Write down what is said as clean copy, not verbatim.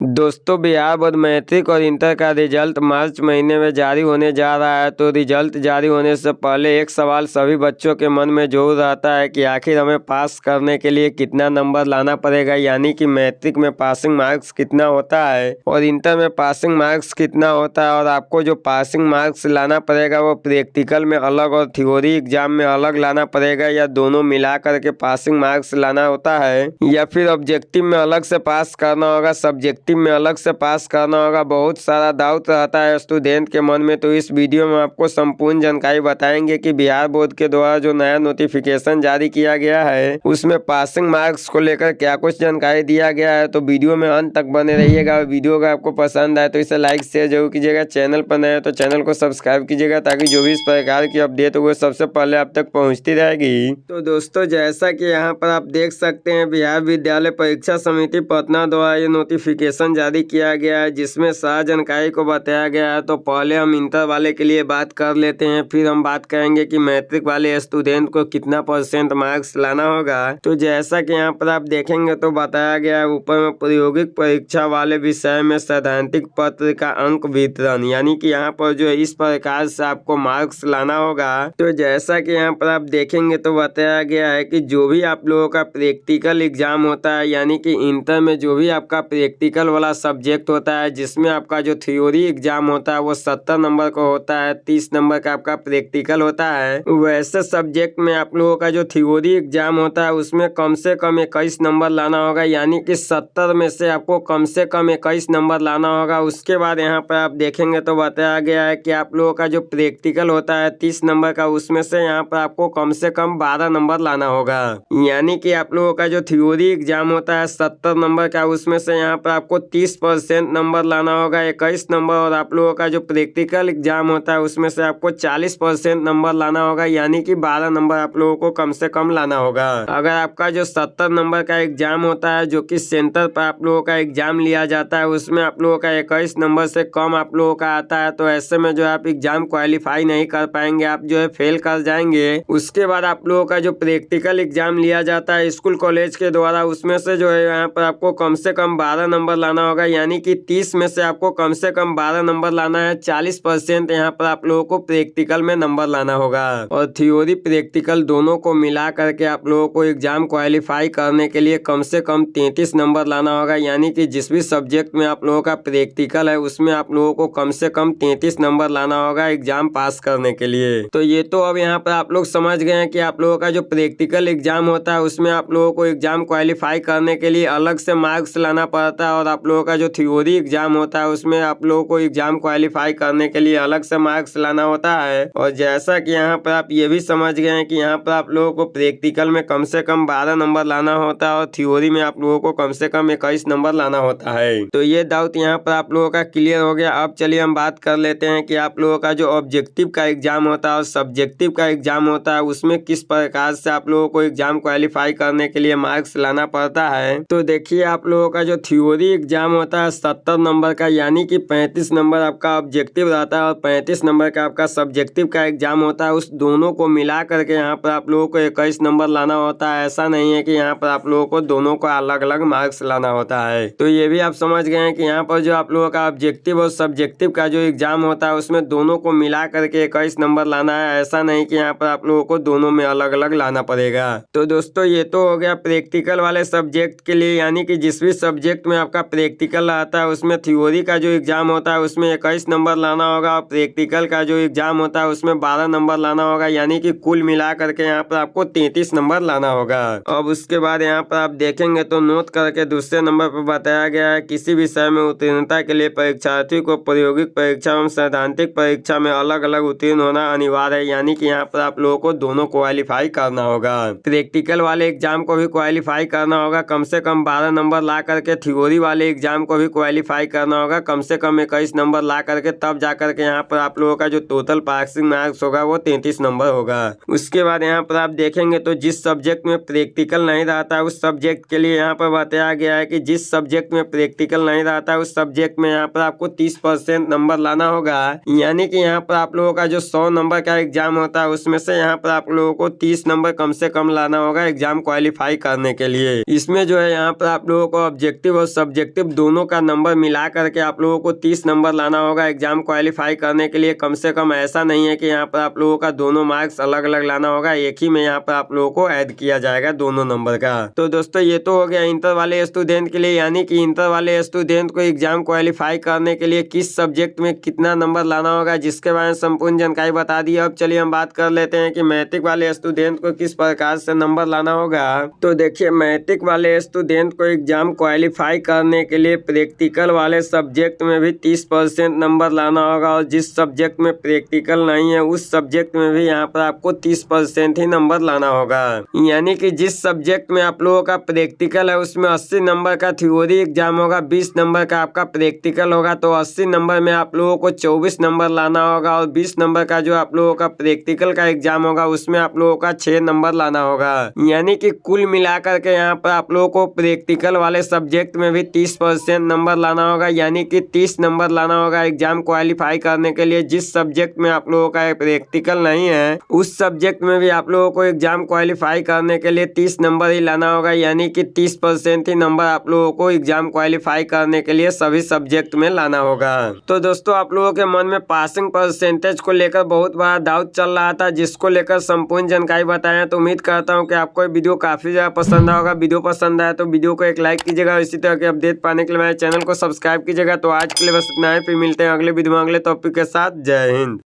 दोस्तों Bihar board matric और inter का रिजल्ट मार्च महीने में जारी होने जा रहा है। तो रिजल्ट जारी होने से पहले एक सवाल सभी बच्चों के मन में जरूर रहता है कि आखिर हमें पास करने के लिए कितना नंबर लाना पड़ेगा, यानी कि मैट्रिक में पासिंग मार्क्स कितना होता है और इंटर में पासिंग मार्क्स कितना होता है। और आपको जो पासिंग मार्क्स लाना पड़ेगा वो प्रैक्टिकल में अलग और थ्योरी एग्जाम में अलग लाना पड़ेगा, या दोनों मिला करके पासिंग मार्क्स लाना होता है, या फिर ऑब्जेक्टिव में अलग से पास करना होगा, सब्जेक्टिव में अलग से पास करना होगा। बहुत सारा डाउट रहता है स्टूडेंट के मन में। तो इस वीडियो में आपको संपूर्ण जानकारी बताएंगे कि बिहार बोर्ड के द्वारा जो नया नोटिफिकेशन जारी किया गया है उसमें पासिंग मार्क्स को लेकर क्या कुछ जानकारी दिया गया है। तो वीडियो में अंत तक बने रहिएगा। वीडियो अगर आपको पसंद आए तो इसे लाइक शेयर जरूर कीजिएगा। चैनल पर नए हो तो चैनल को सब्सक्राइब कीजिएगा, ताकि जो भी इस प्रकार की अपडेट हो वो सबसे पहले आप तक पहुंचती रहेगी। तो दोस्तों, जैसा कि यहाँ पर आप देख सकते हैं, बिहार विद्यालय परीक्षा समिति पटना द्वारा ये नोटिफिकेशन जारी किया गया है, जिसमें सारी जानकारी को बताया गया है। तो पहले हम इंटर वाले के लिए बात कर लेते हैं, फिर हम बात करेंगे कि मैट्रिक वाले स्टूडेंट को कितना % मार्क्स लाना होगा। तो जैसा कि यहाँ पर आप देखेंगे तो बताया गया है ऊपर में, प्रायोगिक परीक्षा वाले विषय में सैद्धांतिक पत्र का अंक वितरण, यानी कि यहाँ पर जो है इस प्रकार से आपको मार्क्स लाना होगा। तो जैसा कि यहाँ पर आप देखेंगे तो बताया गया है कि जो भी आप लोगों का प्रैक्टिकल एग्जाम होता है, यानी कि इंटर में जो भी आपका प्रैक्टिकल वाला सब्जेक्ट होता है, जिसमें आपका जो थ्योरी एग्जाम होता है वो 70 नंबर का होता है, 30 नंबर का आपका प्रैक्टिकल होता है। वैसे सब्जेक्ट में आप लोगों का जो थ्योरी एग्जाम होता है उसमें कम से कम 21 नंबर लाना होगा, यानी कि 70 में से आपको कम से कम 21 नंबर लाना होगा। उसके बाद यहाँ पर आप देखेंगे तो बताया गया है कि आप लोगों का जो प्रैक्टिकल होता है 30 नंबर का, उसमें से यहाँ पर आपको कम से कम 12 नंबर लाना होगा। यानी कि आप लोगों का जो थ्योरी एग्जाम होता है 70 नंबर का, उसमें से यहाँ पर आपको 30% नंबर लाना होगा, 21 नंबर। और आप लोगों का जो प्रैक्टिकल एग्जाम होता है उसमें से आपको 40% नंबर लाना होगा, यानी कि 12 नंबर आप लोगों को कम से कम लाना होगा। अगर आपका जो 70 नंबर का एग्जाम होता है, जो कि सेंटर पर आप लोगों का एग्जाम लिया जाता है, उसमें आप लोगों का 21 नंबर से कम आप लोगों का आता है, तो ऐसे में जो आप एग्जाम क्वालिफाई नहीं कर पाएंगे, आप जो है फेल कर जाएंगे। उसके बाद आप लोगों का जो प्रैक्टिकल एग्जाम लिया जाता है स्कूल कॉलेज के द्वारा, उसमें से जो है यहाँ पर आपको कम से कम 12 नंबर लाना होगा, यानी कि 30 में से आपको कम से कम 12 नंबर लाना है। 40% यहाँ पर आप लोगों को प्रैक्टिकल में नंबर लाना होगा, और थ्योरी प्रैक्टिकल दोनों को मिला करके आप लोगों को एग्जाम क्वालिफाई करने के लिए कम से कम 33 नंबर लाना होगा। यानी कि जिस भी सब्जेक्ट में आप लोगों का प्रैक्टिकल है उसमें आप लोगों को कम से कम 33 नंबर लाना होगा एग्जाम पास करने के लिए। तो ये तो अब यहाँ पर आप लोग समझ गए हैं कि आप लोगों का जो प्रैक्टिकल एग्जाम होता है उसमें आप लोगों को एग्जाम क्वालिफाई करने के लिए अलग से मार्क्स लाना पड़ता है, और आप लोगों का जो थ्योरी एग्जाम होता है उसमें आप लोगों को एग्जाम क्वालिफाई करने के लिए अलग से मार्क्स लाना होता है। और जैसा कि यहाँ पर आप ये भी समझ गए हैं कि यहाँ पर आप लोगों को प्रैक्टिकल में कम से कम 12 नंबर लाना होता है, और थ्योरी में आप लोगों को कम से कम 21 नंबर लाना होता है। तो ये डाउट यहाँ पर आप लोगों का क्लियर हो गया। अब चलिए हम बात कर लेते हैं कि आप लोगों का जो ऑब्जेक्टिव का एग्जाम होता है और सब्जेक्टिव का एग्जाम होता है उसमें किस प्रकार से आप लोगों को एग्जाम क्वालिफाई करने के लिए मार्क्स लाना पड़ता है। तो देखिए, आप लोगों का जो थ्योरी एग्जाम होता है 70 नंबर का, यानी कि 35 नंबर आपका ऑब्जेक्टिव रहता है और 35 नंबर का आपका सब्जेक्टिव का एग्जाम होता है। उस दोनों को मिला करके यहाँ पर आप लोगों को 21 नंबर लाना होता है। ऐसा नहीं है कि यहाँ पर आप लोगों को दोनों को अलग अलग मार्क्स लाना होता है। तो ये भी आप समझ गए हैं कि यहाँ पर जो आप लोगों का ऑब्जेक्टिव और सब्जेक्टिव का जो एग्जाम होता है उसमें दोनों को मिला करके 21 नंबर लाना है। ऐसा नहीं कि यहाँ पर आप लोगों को दोनों में अलग अलग लाना पड़ेगा। तो दोस्तों, ये तो हो गया प्रैक्टिकल वाले सब्जेक्ट के लिए, यानी कि जिस भी सब्जेक्ट में आपका प्रैक्टिकल आता है उसमें थ्योरी का जो एग्जाम होता है उसमें 21 नंबर लाना होगा, और प्रैक्टिकल का जो एग्जाम होता है उसमें 12 नंबर लाना होगा, यानी कि कुल मिला करके यहाँ पर आपको 33 नंबर लाना होगा। अब उसके बाद यहाँ पर आप देखेंगे तो नोट करके दूसरे नंबर पर बताया गया है, किसी विषय में उत्तीर्णता के लिए परीक्षार्थी को प्रायोगिक परीक्षा एवं सैद्धांतिक परीक्षा में अलग अलग उत्तीर्ण होना अनिवार्य है। यानी कि यहाँ पर आप लोगों को दोनों क्वालिफाई करना होगा। प्रैक्टिकल वाले एग्जाम को भी क्वालिफाई करना होगा, कम से कम 12 नंबर ला करके थ्योरी वाले एग्जाम को भी क्वालिफाई करना होगा, कम से कम 21 नंबर ला करके, तब जाकर के यहाँ पर आप लोगों का जो टोटल पासिंग मार्क्स होगा वो 33 नंबर होगा। उसके बाद यहाँ पर आप देखेंगे तो जिस सब्जेक्ट में प्रैक्टिकल नहीं रहता उस सब्जेक्ट के लिए यहाँ पर बताया गया है कि जिस सब्जेक्ट में प्रैक्टिकल नहीं रहता उस सब्जेक्ट में यहाँ पर आपको 30% नंबर लाना होगा। यानी कि यहाँ पर आप लोगों का जो 100 नंबर का एग्जाम होता है उसमें से यहाँ पर आप लोगों को 30 नंबर कम से कम लाना होगा एग्जाम क्वालिफाई करने के लिए। इसमें जो है यहाँ पर आप लोगों को ऑब्जेक्टिव और सब्जेक्टिव सब्जेक्टिव दोनों का नंबर मिला करके आप लोगों को 30 नंबर लाना होगा एग्जाम क्वालिफाई करने के लिए। कम से कम ऐसा नहीं है कि यहाँ पर आप लोगों का दोनों मार्क्स अलग अलग लाना होगा, एक ही में यहाँ पर आप लोगों को ऐड किया जाएगा दोनों नंबर का। तो दोस्तों ये तो हो गया इंटर वाले स्टूडेंट के लिए, यानी कि इंटर वाले स्टूडेंट को एग्जाम क्वालिफाई करने के लिए किस सब्जेक्ट में कितना नंबर लाना होगा, जिसके बारे में संपूर्ण जानकारी बता दी। अब चलिए हम बात कर लेते हैं कि मैट्रिक वाले स्टूडेंट को किस प्रकार से नंबर लाना होगा। तो देखिए, मैट्रिक वाले स्टूडेंट को एग्जाम क्वालिफाई करने के लिए प्रैक्टिकल वाले सब्जेक्ट में भी 30% नंबर लाना होगा, और जिस सब्जेक्ट में प्रैक्टिकल नहीं है उस सब्जेक्ट में भी यहाँ पर आपको 30% ही नंबर लाना होगा। यानी कि जिस सब्जेक्ट में आप लोगों का प्रैक्टिकल है उसमें 80 नंबर का थ्योरी एग्जाम होगा, 20 नंबर का आपका प्रैक्टिकल होगा, तो 80 नंबर में आप लोगों को 24 नंबर लाना होगा, और 20 नंबर का जो आप लोगों का प्रैक्टिकल का एग्जाम होगा उसमें आप लोगों का 6 नंबर लाना होगा। यानी कि कुल मिलाकर के यहाँ पर आप लोगों को प्रैक्टिकल वाले सब्जेक्ट में भी 30% नंबर लाना होगा, यानी कि 30 नंबर लाना होगा एग्जाम क्वालिफाई करने के लिए। जिस सब्जेक्ट में आप लोगों का प्रैक्टिकल नहीं है उस सब्जेक्ट में भी आप लोगों को एग्जाम क्वालिफाई करने के लिए 30 नंबर ही लाना होगा, यानी कि 30% ही नंबर आप लोगों को एग्जाम क्वालिफाई करने के लिए सभी सब्जेक्ट में लाना होगा। तो दोस्तों आप लोगों के मन में पासिंग परसेंटेज को लेकर बहुत बड़ा डाउट चल रहा था, जिसको लेकर संपूर्ण जानकारी बताया। तो उम्मीद करता हूँ कि आपको वीडियो काफी ज्यादा पसंद होगा। वीडियो पसंद आया तो वीडियो को एक लाइक कीजिएगा, इसी तरह के अपडेट पाने के लिए मेरे चैनल को सब्सक्राइब कीजिएगा। तो आज के लिए बस इतना ही, फिर मिलते हैं अगले वीडियो में अगले टॉपिक के साथ। जय हिंद।